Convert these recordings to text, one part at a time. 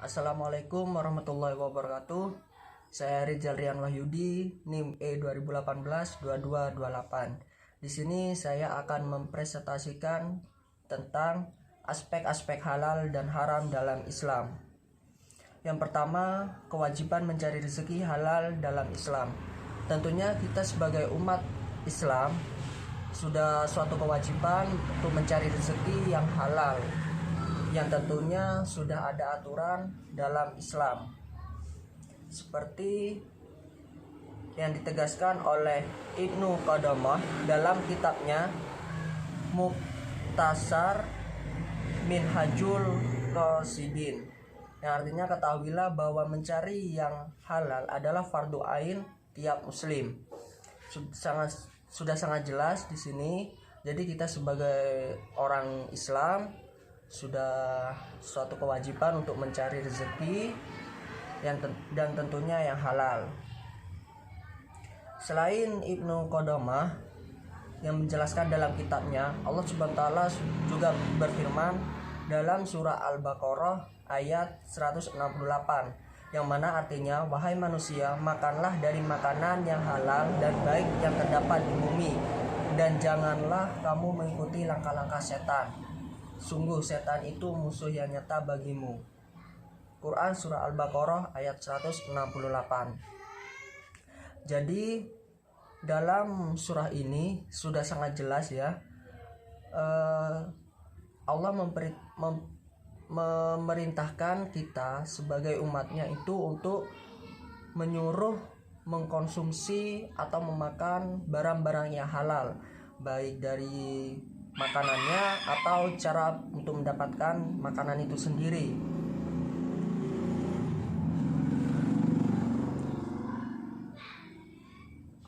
Assalamualaikum warahmatullahi wabarakatuh. Saya Rizal Rian Wahyudi, NIM E2018-2228. Di sini saya akan mempresentasikan tentang aspek-aspek halal dan haram dalam Islam. Yang pertama, kewajiban mencari rezeki halal dalam Islam. Tentunya kita sebagai umat Islam sudah suatu kewajiban untuk mencari rezeki yang halal, yang tentunya sudah ada aturan dalam Islam, seperti yang ditegaskan oleh Ibnu Qudamah dalam kitabnya Mukhtasar Minhajul Qasidin, yang artinya ketahuilah bahwa mencari yang halal adalah fardu ain tiap muslim. Sudah sangat jelas di sini. Jadi kita sebagai orang Islam sudah suatu kewajiban untuk mencari rezeki dan tentunya yang halal. Selain Ibnu Qudamah yang menjelaskan dalam kitabnya, Allah Subhanahu wa taala juga berfirman dalam surah Al-Baqarah ayat 168, yang mana artinya, wahai manusia, makanlah dari makanan yang halal dan baik yang terdapat di bumi, dan janganlah kamu mengikuti langkah-langkah setan. Sungguh setan itu musuh yang nyata bagimu. Quran surah Al-Baqarah ayat 168. Jadi dalam surah ini sudah sangat jelas ya, Allah memerintahkan kita sebagai umatnya itu untuk menyuruh mengkonsumsi atau memakan barang-barang yang halal, baik dari makanannya atau cara untuk mendapatkan makanan itu sendiri.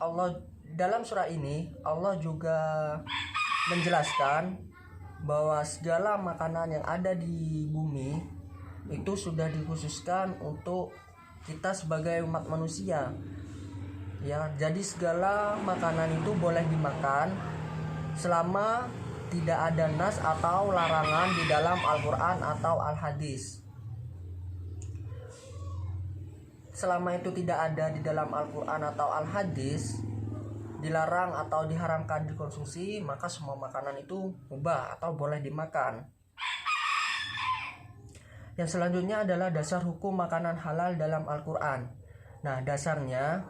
Allah dalam surah ini, Allah juga menjelaskan bahwa segala makanan yang ada di bumi itu sudah dikhususkan untuk kita sebagai umat manusia. Ya, jadi segala makanan itu boleh dimakan selama tidak ada nas atau larangan di dalam Al-Quran atau Al-Hadis. Selama itu tidak ada di dalam Al-Quran atau Al-Hadis, dilarang atau diharamkan dikonsumsi, maka semua makanan itu mubah atau boleh dimakan. Yang selanjutnya adalah dasar hukum makanan halal dalam Al-Quran. Nah, dasarnya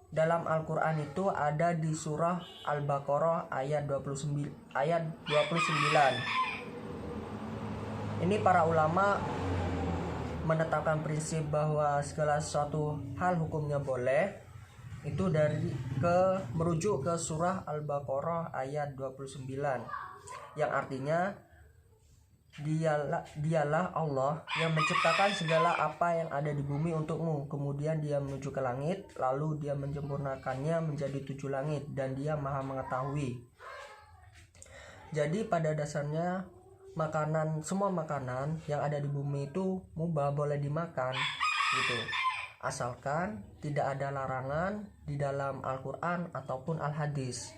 dalam Al-Quran itu ada di surah Al-Baqarah ayat 29. Ini para ulama menetapkan prinsip bahwa segala sesuatu hal hukumnya boleh, itu merujuk ke surah Al-Baqarah ayat 29, yang artinya dialah Allah yang menciptakan segala apa yang ada di bumi untukmu, kemudian dia menuju ke langit, lalu dia menyempurnakannya menjadi 7 langit, dan dia maha mengetahui. Jadi pada dasarnya semua makanan yang ada di bumi itu mubah, boleh dimakan gitu, asalkan tidak ada larangan di dalam Al-Quran ataupun Al-Hadis.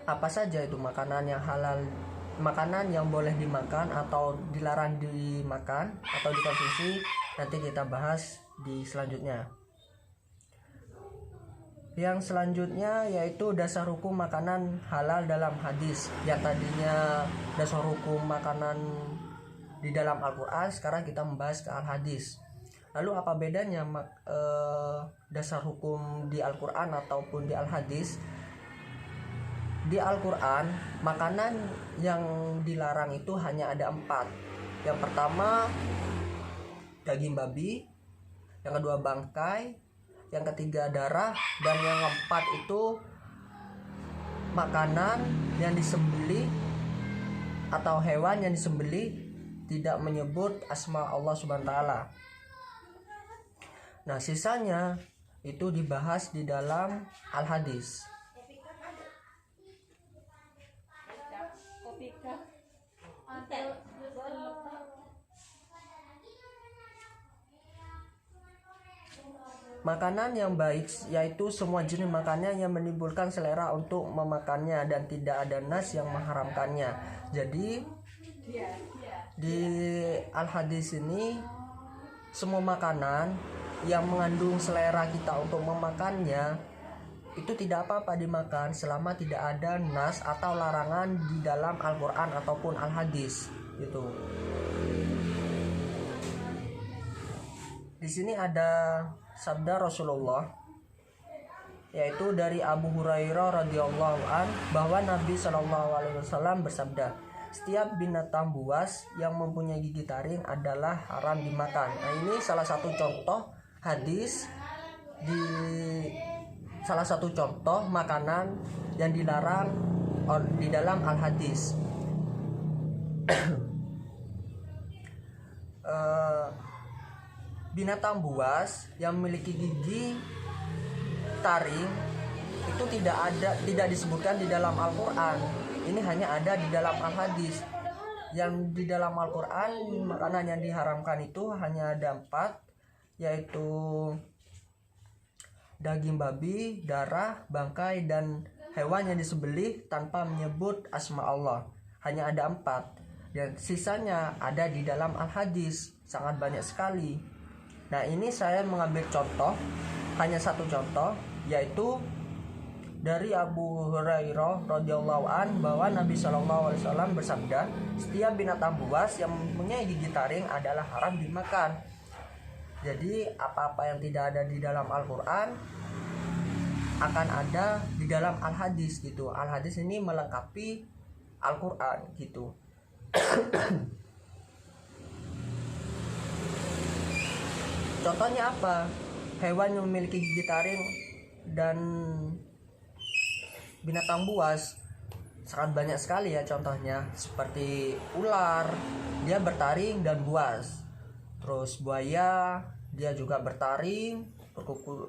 Apa saja itu makanan yang halal, makanan yang boleh dimakan atau dilarang dimakan atau dikonsumsi, nanti kita bahas di selanjutnya. Yang selanjutnya yaitu dasar hukum makanan halal dalam hadis. Yang tadinya dasar hukum makanan di dalam Al-Quran, sekarang kita membahas ke Al-Hadis. Lalu apa bedanya dasar hukum di Al-Quran ataupun di Al-Hadis? Di Al-Quran, makanan yang dilarang itu hanya ada 4. Yang pertama, daging babi. Yang kedua, bangkai. Yang ketiga, darah. Dan yang keempat itu makanan yang disembelih atau hewan yang disembelih tidak menyebut asma Allah Subhanahu wa taala. Nah, sisanya itu dibahas di dalam Al-Hadis. Makanan yang baik yaitu semua jenis makanan yang menimbulkan selera untuk memakannya dan tidak ada nas yang mengharamkannya. Jadi Di al-hadis ini semua makanan yang mengandung selera kita untuk memakannya itu tidak apa-apa dimakan selama tidak ada nas atau larangan di dalam Al-Quran ataupun al-hadis gitu. Di sini ada sabda Rasulullah, yaitu dari Abu Hurairah radhiyallahu an, bahwa Nabi SAW bersabda, setiap binatang buas yang mempunyai gigi taring adalah haram dimakan. Nah, ini salah satu contoh hadis salah satu contoh makanan yang dilarang di dalam al-hadis. Binatang buas yang memiliki gigi taring itu tidak disebutkan di dalam Al-Quran. Ini hanya ada di dalam al-hadis. Yang di dalam Al-Quran makanan yang diharamkan itu hanya ada 4, yaitu daging babi, darah, bangkai, dan hewan yang disembelih tanpa menyebut asma Allah. Hanya ada 4, dan sisanya ada di dalam al-hadis, sangat banyak sekali. Nah, ini saya mengambil contoh, hanya satu contoh, yaitu dari Abu Hurairah radhiyallahu an, bahwa Nabi SAW bersabda, setiap binatang buas yang mempunyai gigi taring adalah haram dimakan. Jadi apa-apa yang tidak ada di dalam Al-Quran akan ada di dalam al-hadis gitu. Al-hadis ini melengkapi Al-Quran gitu. Contohnya apa? Hewan yang memiliki gigi taring dan binatang buas sangat banyak sekali ya, contohnya seperti ular, dia bertaring dan buas. Terus buaya, dia juga bertaring,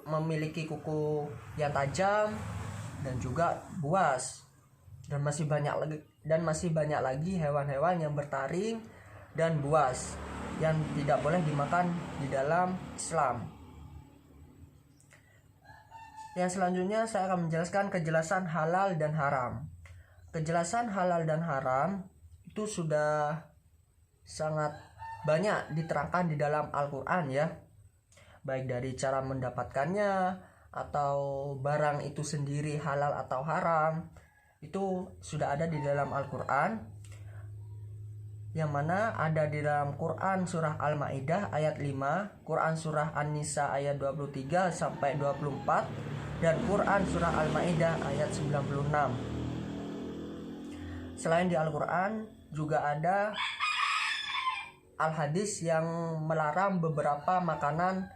memiliki kuku yang tajam dan juga buas. Dan masih banyak lagi hewan-hewan yang bertaring dan buas yang tidak boleh dimakan di dalam Islam. Yang selanjutnya saya akan menjelaskan kejelasan halal dan haram. Kejelasan halal dan haram itu sudah sangat banyak diterangkan di dalam Al-Quran ya. Baik dari cara mendapatkannya atau barang itu sendiri halal atau haram, itu sudah ada di dalam Al-Quran. Yang mana ada di dalam Quran surah Al-Maidah ayat 5, Quran surah An-Nisa ayat 23 sampai 24, dan Quran surah Al-Maidah ayat 96. Selain di Al-Quran juga ada al-hadis yang melarang beberapa makanan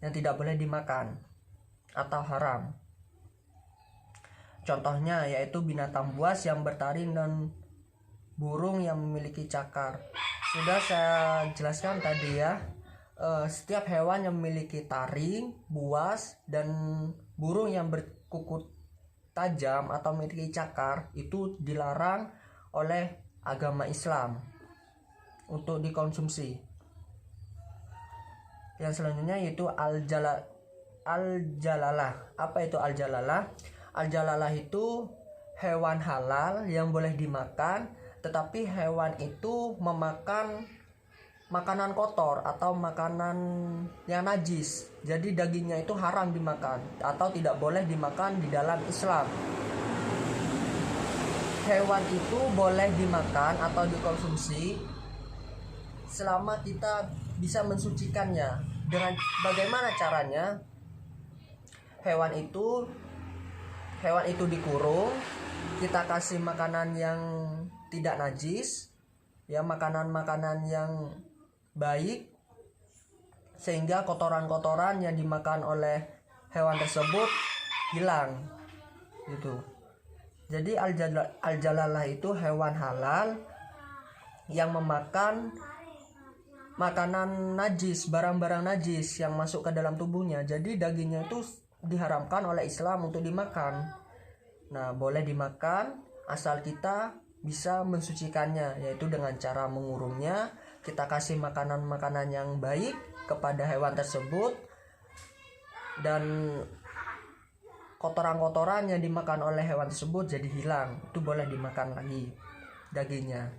yang tidak boleh dimakan atau haram. Contohnya yaitu binatang buas yang bertaring dan burung yang memiliki cakar. Sudah saya jelaskan tadi ya, setiap hewan yang memiliki taring, buas, dan burung yang berkuku tajam atau memiliki cakar itu dilarang oleh agama Islam untuk dikonsumsi. Yang selanjutnya yaitu al-jalalah. Apa itu al-jalalah? Al-jalalah itu hewan halal yang boleh dimakan, tetapi hewan itu memakan makanan kotor atau makanan yang najis. Jadi dagingnya itu haram dimakan atau tidak boleh dimakan di dalam Islam. Hewan itu boleh dimakan atau dikonsumsi selama kita bisa mensucikannya. Dengan bagaimana caranya? Hewan itu dikurung, kita kasih makanan yang tidak najis, ya, makanan-makanan yang baik, sehingga kotoran-kotoran yang dimakan oleh hewan tersebut hilang gitu. Jadi al-jalalah itu hewan halal yang memakan makanan najis, barang-barang najis yang masuk ke dalam tubuhnya. Jadi dagingnya itu diharamkan oleh Islam untuk dimakan. Nah, boleh dimakan asal kita bisa mensucikannya, yaitu dengan cara mengurungnya, kita kasih makanan-makanan yang baik kepada hewan tersebut, dan kotoran-kotoran yang dimakan oleh hewan tersebut jadi hilang. Itu boleh dimakan lagi dagingnya.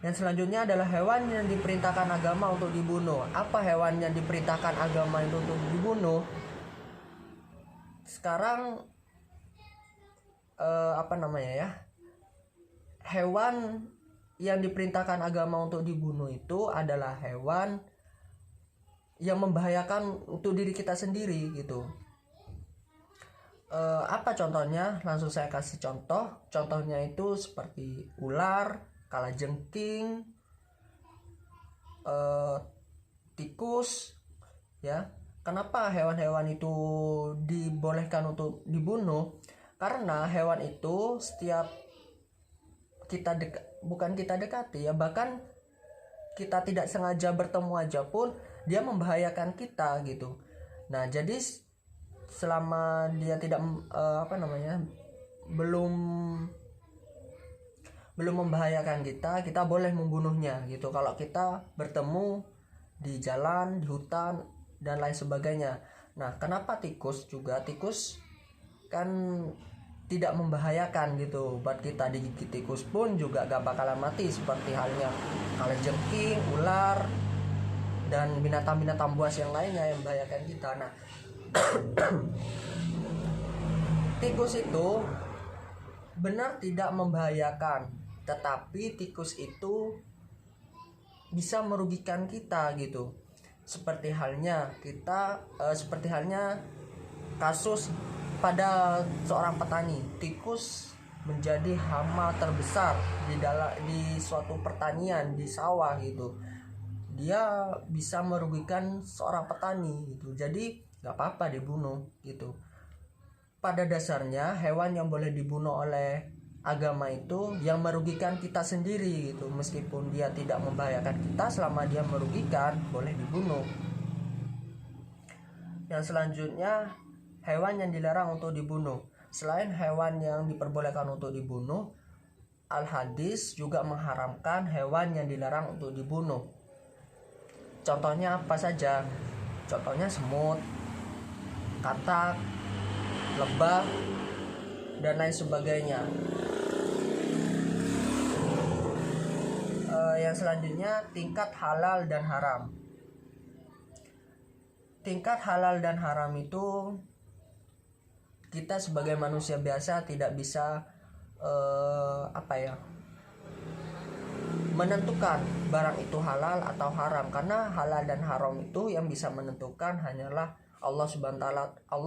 Yang selanjutnya adalah hewan yang diperintahkan agama untuk dibunuh. Apa hewan yang diperintahkan agama itu untuk dibunuh? Sekarang hewan yang diperintahkan agama untuk dibunuh itu adalah hewan yang membahayakan untuk diri kita sendiri gitu. Apa contohnya? Langsung saya kasih contoh. Contohnya itu seperti ular, kalajengking, tikus, ya. Kenapa hewan-hewan itu dibolehkan untuk dibunuh? Karena hewan itu setiap bukan kita dekati ya, bahkan kita tidak sengaja bertemu aja pun dia membahayakan kita gitu. Nah, jadi selama dia tidak belum membahayakan kita boleh membunuhnya gitu. Kalau kita bertemu di jalan, di hutan dan lain sebagainya. Nah, kenapa tikus kan tidak membahayakan gitu buat kita. Digigit tikus pun juga gak bakalan mati, seperti halnya kalajengking, ular, dan binatang-binatang buas yang lainnya yang membahayakan kita. Nah, tikus itu benar tidak membahayakan, tetapi tikus itu bisa merugikan kita gitu. Seperti halnya kasus pada seorang petani. Tikus menjadi hama terbesar di suatu pertanian, di sawah gitu. Dia bisa merugikan seorang petani gitu. Jadi gak apa-apa dibunuh gitu. Pada dasarnya hewan yang boleh dibunuh oleh agama itu yang merugikan kita sendiri gitu. Meskipun dia tidak membahayakan kita, selama dia merugikan boleh dibunuh. Yang selanjutnya, hewan yang dilarang untuk dibunuh. Selain hewan yang diperbolehkan untuk dibunuh, Al-Hadis juga mengharamkan hewan yang dilarang untuk dibunuh. Contohnya apa saja? Contohnya semut, katak, lebah, dan lain sebagainya. Yang selanjutnya, tingkat halal dan haram. Tingkat halal dan haram itu kita sebagai manusia biasa tidak bisa menentukan barang itu halal atau haram, karena halal dan haram itu yang bisa menentukan hanyalah Allah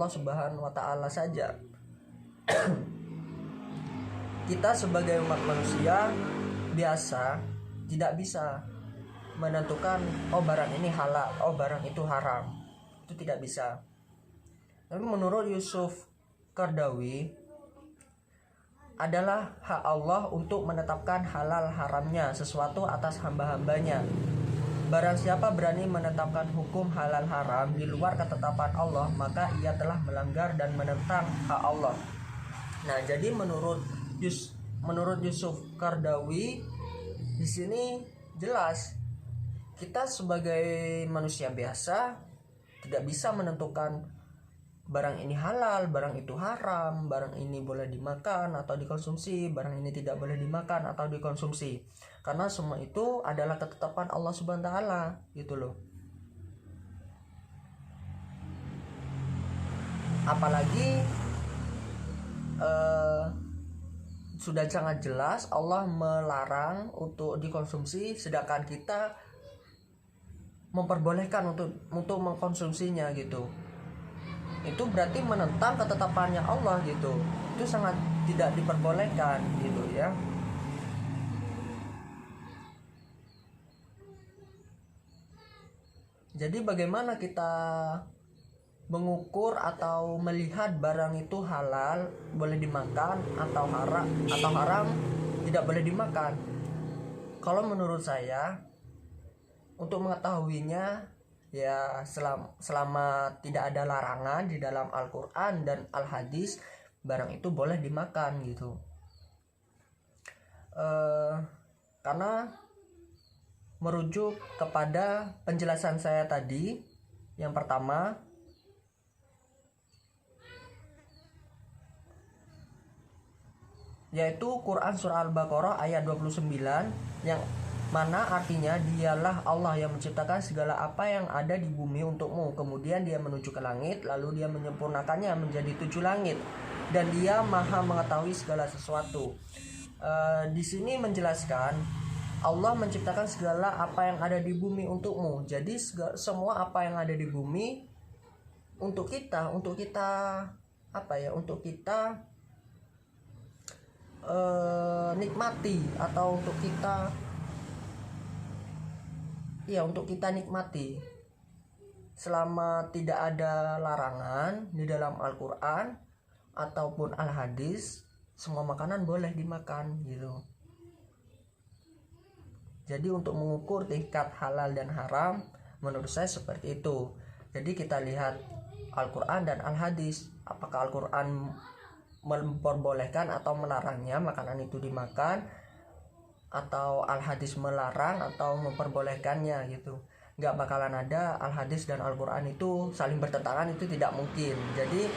Subhanahu wa ta'ala saja. Kita sebagai umat manusia biasa tidak bisa menentukan barang ini halal, barang itu haram. Itu tidak bisa. Tapi menurut Yusuf Qaradawi, adalah hak Allah untuk menetapkan halal haramnya sesuatu atas hamba-hambanya. Barang siapa berani menetapkan hukum halal haram di luar ketetapan Allah, maka ia telah melanggar dan menentang hak Allah. Nah, jadi menurut Yusuf Qaradawi di sini jelas kita sebagai manusia biasa tidak bisa menentukan barang ini halal, barang itu haram, barang ini boleh dimakan atau dikonsumsi, barang ini tidak boleh dimakan atau dikonsumsi. Karena semua itu adalah ketetapan Allah Subhanahu wa ta'ala gitu loh. Apalagi sudah sangat jelas Allah melarang untuk dikonsumsi, sedangkan kita memperbolehkan untuk mengkonsumsinya gitu. Itu berarti menentang ketetapannya Allah gitu. Itu sangat tidak diperbolehkan gitu ya. Jadi bagaimana kita mengukur atau melihat barang itu halal boleh dimakan atau haram tidak boleh dimakan? Kalau menurut saya, untuk mengetahuinya ya selama tidak ada larangan di dalam Al-Quran dan Al-Hadis, barang itu boleh dimakan gitu. Karena merujuk kepada penjelasan saya tadi, yang pertama, yaitu Quran Surah Al-Baqarah ayat 29 yang mana artinya dialah Allah yang menciptakan segala apa yang ada di bumi untukmu. Kemudian dia menuju ke langit, lalu dia menyempurnakannya menjadi 7 langit, dan dia maha mengetahui segala sesuatu. Di sini menjelaskan Allah menciptakan segala apa yang ada di bumi untukmu. Jadi semua apa yang ada di bumi untuk kita nikmati, atau untuk kita nikmati selama tidak ada larangan di dalam Al-Quran ataupun Al-Hadis. Semua makanan boleh dimakan gitu. Jadi untuk mengukur tingkat halal dan haram, menurut saya seperti itu. Jadi kita lihat Al-Quran dan Al-Hadis. Apakah Al-Quran memperbolehkan atau melarangnya makanan itu dimakan, atau Al-Hadis melarang atau memperbolehkannya gitu. Nggak bakalan ada Al-Hadis dan Al-Quran itu saling bertentangan, itu tidak mungkin. Jadi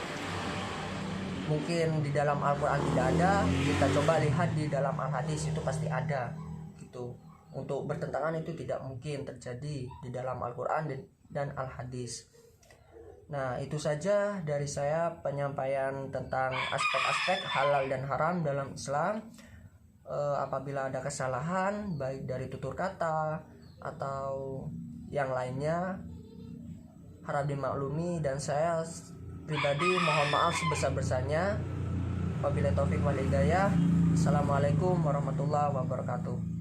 mungkin di dalam Al-Quran tidak ada, kita coba lihat di dalam Al-Hadis, itu pasti ada gitu. Untuk bertentangan itu tidak mungkin terjadi di dalam Al-Quran dan Al-Hadis. Nah, itu saja dari saya penyampaian tentang aspek-aspek halal dan haram dalam Islam. Apabila ada kesalahan baik dari tutur kata atau yang lainnya, harap dimaklumi, dan saya pribadi mohon maaf sebesar-besarnya. Wabillahi taufik wal hidayah. Assalamualaikum warahmatullahi wabarakatuh.